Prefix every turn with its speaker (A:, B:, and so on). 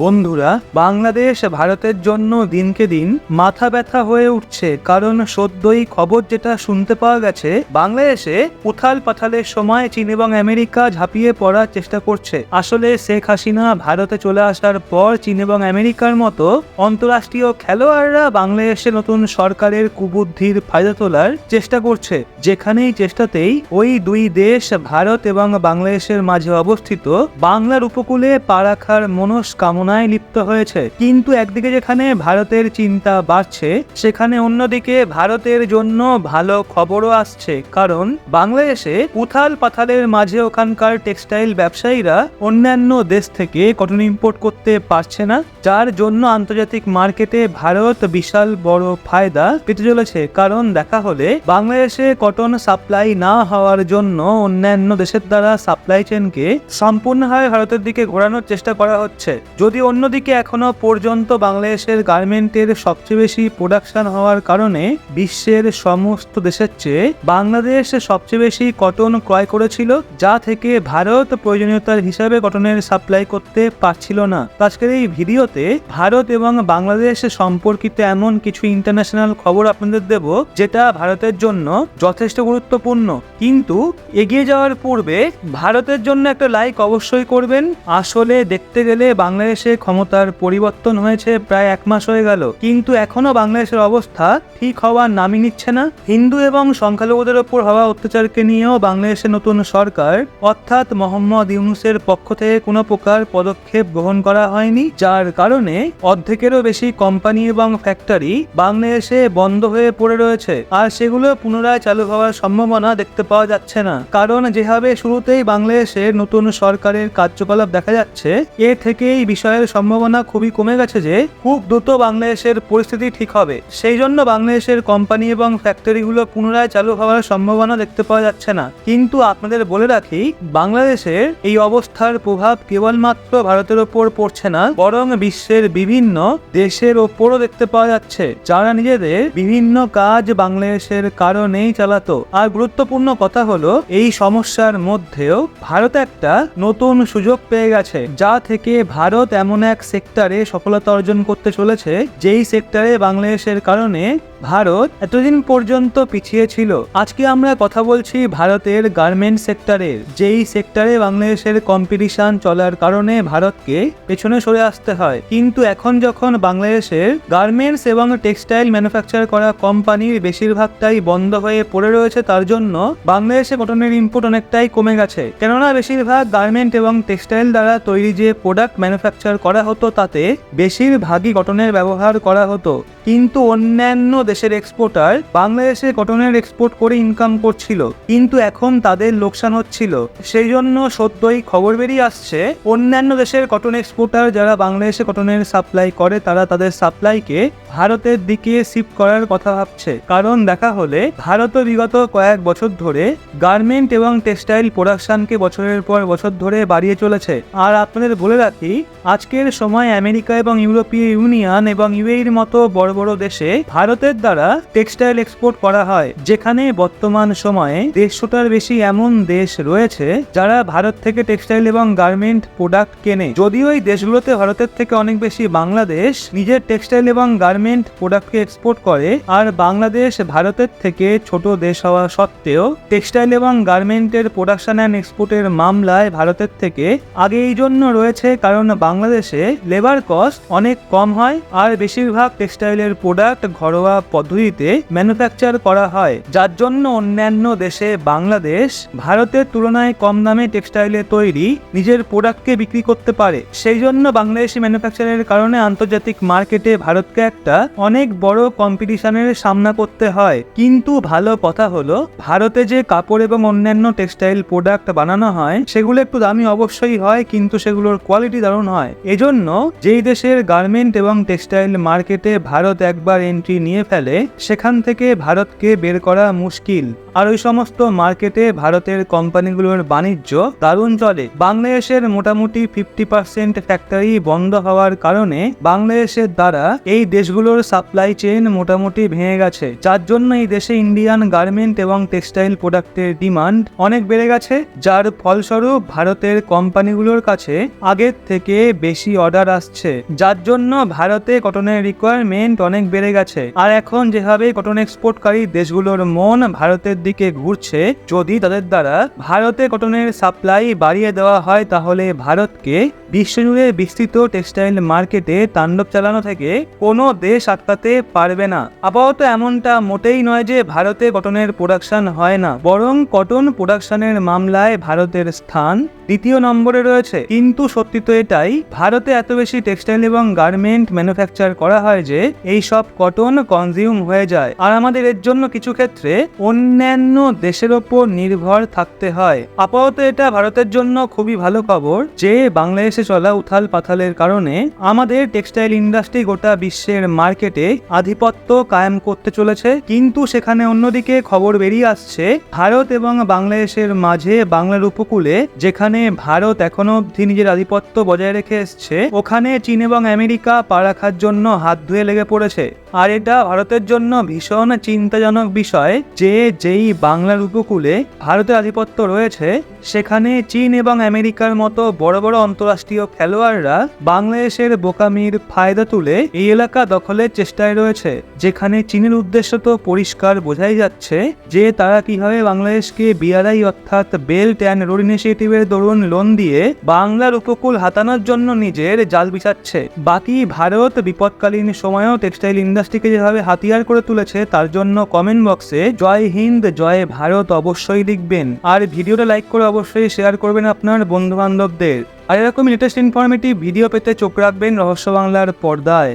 A: বন্ধুরা, বাংলাদেশ ভারতের জন্য দিনকে দিন মাথা ব্যথা হয়ে উঠছে, কারণ সদ্যই খবর যেটা শুনতে পাওয়া গেছে, বাংলাদেশে উথাল পাথালের সময় চীন এবং আমেরিকা ঝাঁপিয়ে পড়ার চেষ্টা করছে। আসলে শেখ হাসিনা ভারতে চলে আসার পর চীন এবং আমেরিকার মতো অন্তরাষ্ট্রীয় খেলোয়াড়রা বাংলাদেশে নতুন সরকারের কুবুদ্ধির ফায়দা তোলার চেষ্টা করছে। যেখানেই চেষ্টাতেই ওই দুই দেশ ভারত এবং বাংলাদেশের মাঝে অবস্থিত বাংলার উপকূলে পা রাখার মনস্কামনায় লিপ্ত হয়েছে। কিন্তু একদিকে যেখানে ভারতের চিন্তা বাড়ছে, সেখানে অন্যদিকে ভারতের জন্য ভালো খবরও আসছে, কারণ বাংলাদেশে উথাল পাথালের মাঝে ওখানকার টেক্সটাইল ব্যবসায়ীরা অন্যান্য দেশ থেকে কটন ইম্পোর্ট করতে পারছে না, যার জন্য আন্তর্জাতিক মার্কেটে ভারত বিশাল বড় ফায়দা পেতে চলেছে। কারণ দেখা হলে বাংলাদেশে কটন সাপ্লাই না হওয়ার জন্য অন্যান্য দেশের দ্বারা সাপ্লাই চেনকে সম্পূর্ণভাবে ভারতের দিকে ঘোরানোর চেষ্টা করা হচ্ছে। যদি অন্যদিকে এখনো পর্যন্ত বাংলাদেশের গার্মেন্টের সবচেয়ে বেশি প্রোডাকশন হওয়ার কারণে বিশ্বের সমস্ত দেশের চেয়ে বাংলাদেশ সবচেয়ে বেশি কটন ক্রয় করেছিল, যা থেকে ভারত প্রয়োজনীয়তার হিসাবে কটনের সাপ্লাই করতে পারছিল না। আজকের এই ভিডিওতে ভারত এবং বাংলাদেশ সম্পর্কিত এমন কিছু ইন্টারন্যাশনাল খবর আপনাদের দেব, যেটা ভারতের জন্য যথেষ্ট গুরুত্বপূর্ণ। কিন্তু এগিয়ে যাওয়ার পূর্বে ভারতের জন্য একটা লাইক অবশ্যই করবেন। আসলে দেখতে গেলে বাংলাদেশে ক্ষমতার পরিবর্তন হয়েছে প্রায় 1 মাস হয়ে গেল, কিন্তু এখনো বাংলাদেশের অবস্থা ঠিক হওয়ার নামই নিচ্ছে না। হিন্দু এবং সংখ্যালঘুদের ওপর হওয়া অত্যাচারকে নিয়েও বাংলাদেশের নতুন সরকার অর্থাৎ মোহাম্মদ ইউনূসের পক্ষ থেকে কোনো প্রকার পদক্ষেপ গ্রহণ করা হয়নি, যার কারণে অর্ধেকেরও বেশি কোম্পানি এবং ফ্যাক্টরি বাংলাদেশে বন্ধ হয়ে পড়ে রয়েছে, আর সেগুলো পুনরায় চালু হওয়ার সম্ভাবনা দেখতে পাওয়া যাচ্ছে না। কারণ যেভাবে শুরুতেই বাংলাদেশের নতুন সরকারের কার্যকলাপ দেখা যাচ্ছে, এ থেকে এই বিষয়ের সম্ভাবনা খুবই কমে গেছে যে খুব দ্রুত বাংলাদেশের পরিস্থিতি ঠিক হবে। সেই জন্য বাংলাদেশের কোম্পানি এবং ফ্যাক্টরিগুলো পুনরায় চালু হওয়ার সম্ভাবনা দেখতে পাওয়া যাচ্ছে না। কিন্তু আপনাদের বলে রাখি, বাংলাদেশের এই অবস্থার প্রভাব কেবলমাত্র ভারতের ওপর পড়ছে না, বরং বিশ্বের বিভিন্ন দেশের ওপরও দেখতে পাওয়া যাচ্ছে, যারা নিজেদের বিভিন্ন কাজ বাংলাদেশের কারণেই চালাতো। আর গুরুত্বপূর্ণ কথা হলো, এই সমস্যার মধ্যেও ভারত একটা নতুন সুযোগ পেয়ে গেছে, যা থেকে ভারত এমন এক সেক্টরে সফলতা অর্জন করতে চলেছে, যেই সেক্টরে বাংলাদেশের কারণে ভারত এতদিন পর্যন্ত পিছিয়ে ছিল। আজকে আমরা কথা বলছি ভারতের গার্মেন্ট সেক্টরের, যেই সেক্টরে বাংলাদেশের কম্পিটিশন চলার কারণে ভারতকে পেছনে সরে আসতে হয়। কিন্তু এখন যখন বাংলাদেশের গার্মেন্টস এবং টেক্সটাইল ম্যানুফ্যাকচার করা কোম্পানির বেশিরভাগটাই বন্ধ হয়ে পড়ে রয়েছে, তার জন্য বাংলাদেশে কটনের ইম্পোর্ট অনেকটাই কমে গেছে। কেননা বেশিরভাগ গার্মেন্ট এবং টেক্সটাইল দ্বারা তৈরি যে প্রোডাক্ট ম্যানুফ্যাকচার করা হতো, তাতে বেশিরভাগই কটনের ব্যবহার করা হতো। কিন্তু অন্যান্য দেশের এক্সপোর্টার বাংলাদেশে কটনের এক্সপোর্ট করে ইনকাম করছিল, কিন্তু এখন তাদের লোকসান হচ্ছিল। সেই জন্য সদ্যই খবর বেরিয়ে আসছে, অন্যান্য দেশের কটন এক্সপোর্টার যারা বাংলাদেশে কটনের সাপ্লাই করে, তারা তাদের সাপ্লাইকে ভারতের দিকে শিফট করার কথা ভাবছে। কারণ দেখা হলে ভারত বিগত কয়েক বছর ধরে গার্মেন্ট এবং টেক্সটাইল প্রোডাকশনকে বছরের পর বছর ধরে বাড়িয়ে চলেছে। আর আপনাদের বলে রাখি, আজকের সময় আমেরিকা এবং ইউরোপীয় ইউনিয়ন এবং ইউএইর মতো বড় বড় দেশে ভারতের দ্বারা টেক্সটাইল এক্সপোর্ট করা হয়, যেখানে বর্তমান সময়ে 150টার বেশি এমন দেশ রয়েছে যারা ভারত থেকে টেক্সটাইল এবং গার্মেন্ট প্রোডাক্ট কেনে। যদিও এই দেশগুলোতে ভারতের থেকে অনেক বেশি বাংলাদেশ নিজের টেক্সটাইল এবং গার্মেন্ট প্রোডাক্টকে এক্সপোর্ট করে, আর বাংলাদেশ ভারতের থেকে ছোট দেশ হওয়া সত্ত্বেও টেক্সটাইল এবং গার্মেন্টের প্রোডাকশন অ্যান্ড এক্সপোর্টের মামলায় ভারতের থেকে আগে এই জন্য রয়েছে, কারণ বাংলাদেশে লেবার কস্ট অনেক কম হয়, আর বেশিরভাগ টেক্সটাইলের প্রোডাক্ট ঘরোয়া পদ্ধতিতে ম্যানুফ্যাকচার করা হয়, যার জন্য অন্যান্য দেশে বাংলাদেশ ভারতের তুলনায় কম দামে টেক্সটাইলে তৈরি নিজের প্রোডাক্টকে বিক্রি করতে পারে। সেই জন্য বাংলাদেশি ম্যানুফ্যাকচারের কারণে আন্তর্জাতিক মার্কেটে ভারতকে একটা অনেক বড় কম্পিটিশনের সামনা করতে হয়। কিন্তু ভালো কথা হলো, ভারতে যে কাপড় এবং অন্যান্য টেক্সটাইল প্রোডাক্ট বানানো হয়, সেগুলো একটু দামি অবশ্যই হয়, কিন্তু সেগুলোর কোয়ালিটি দারুণ হয়। এজন্য যেই দেশের গার্মেন্ট এবং টেক্সটাইল মার্কেটে ভারত একবার এন্ট্রি নিয়ে ফেলে, সেখান থেকে ভারতকে বের করা মুশকিল। আর ওই সমস্ত মার্কেটে ভারতের কোম্পানিগুলোর বাণিজ্য দারুণ চলে। বাংলাদেশের মোটামুটি 50% ফ্যাক্টরি বন্ধ হওয়ার কারণে বাংলাদেশের দ্বারা এই দেশগুলোর সাপ্লাই চেইন মোটামুটি ভেঙে গেছে, যার জন্য এই দেশে ইন্ডিয়ান গার্মেন্ট এবং টেক্সটাইল প্রোডাক্টের ডিমান্ড অনেক বেড়ে গেছে, যার ফলস্বরূপ ভারতের কোম্পানিগুলোর কাছে আগের থেকে বেশি অর্ডার আসছে, যার জন্য ভারতে কটনের রিকোয়ারমেন্ট অনেক বেড়ে গেছে। আর এখন যেভাবে কটন এক্সপোর্টকারী দেশগুলোর মন ভারতের দিকে ঘুরছে, যদি তাদের দ্বারা ভারতে কটনের সাপ্লাই বাড়িয়ে দেওয়া হয় তাহলে ভারতকে বিশ্বজুড়ে বিস্তৃত টেক্সটাইল মার্কেটে তাণ্ডব চালানো থেকে কোনো দেশ আটকাতে পারবে না। আপাতত এমনটা মোটেই নয় যে ভারতে কটনের প্রোডাকশন হয় না, বরং কটন প্রোডাকশনের মামলায় ভারতের স্থান দ্বিতীয় নম্বরে রয়েছে। কিন্তু সত্যি তো এটাই, ভারতে এত বেশি টেক্সটাইল এবং গার্মেন্ট ম্যানুফ্যাকচার করা হয় যে এই সব কটন কনজিউম হয়ে যায়, আর আমাদের এর জন্য কিছু ক্ষেত্রে অন্যান্য দেশের ওপর নির্ভর থাকতে হয়। আপাতত এটা ভারতের জন্য খুবই ভালো খবর যে বাংলাদেশে চলা উথাল পাথালের কারণে আমাদের টেক্সটাইল ইন্ডাস্ট্রি গোটা বিশ্বের মার্কেটে আধিপত্য কায়েম করতে চলেছে। কিন্তু সেখানে অন্যদিকে খবর বেরিয়ে আসছে ভারত এবং বাংলাদেশের মাঝে বাংলার উপকূলে যেখানে ভারত এখনো অবধি নিজের আধিপত্য বজায় রেখে এসছে, ওখানে চীন এবং আমেরিকা পা রাখার জন্য হাত ধুয়ে লেগে পড়েছে। আর এটা ভারতের জন্য ভীষণ চিন্তাজনক বিষয় যে যেই বাংলার উপকূলে ভারতের আধিপত্য রয়েছে সেখানে চীন এবং আমেরিকার মতো বড় বড় অন্তরাষ্ট্রীয় খেলোয়াড়রা বাংলাদেশের বোকামির ফায়দা তুলে এই এলাকা দখলের চেষ্টায় রয়েছে, যেখানে চীনের উদ্দেশ্য তো পরিষ্কার বোঝাই যাচ্ছে যে তারা কিভাবে বাংলাদেশকে বিআরআই অর্থাৎ বেল্ট অ্যান্ড রোড ইনিশিয়েটিভের দরুন লোন দিয়ে বাংলার উপকূল হাতানোর জন্য নিজের জাল বিছাচ্ছে। বাকি ভারত বিপদকালীন সময়েও টেক্সটাইল ইন্ডাস্ট্রিকে যেভাবে হাতিয়ার করে তুলেছে তার জন্য কমেন্ট বক্সে জয় হিন্দ জয় ভারত অবশ্যই লিখবেন, আর ভিডিওটা লাইক করে অবশ্যই শেয়ার করবেন আপনার বন্ধু বান্ধবদের। আর এরকম লেটেস্ট ইনফরমেটিভ ভিডিও পেতে চোখ রাখবেন রহস্য বাংলার পর্দায়।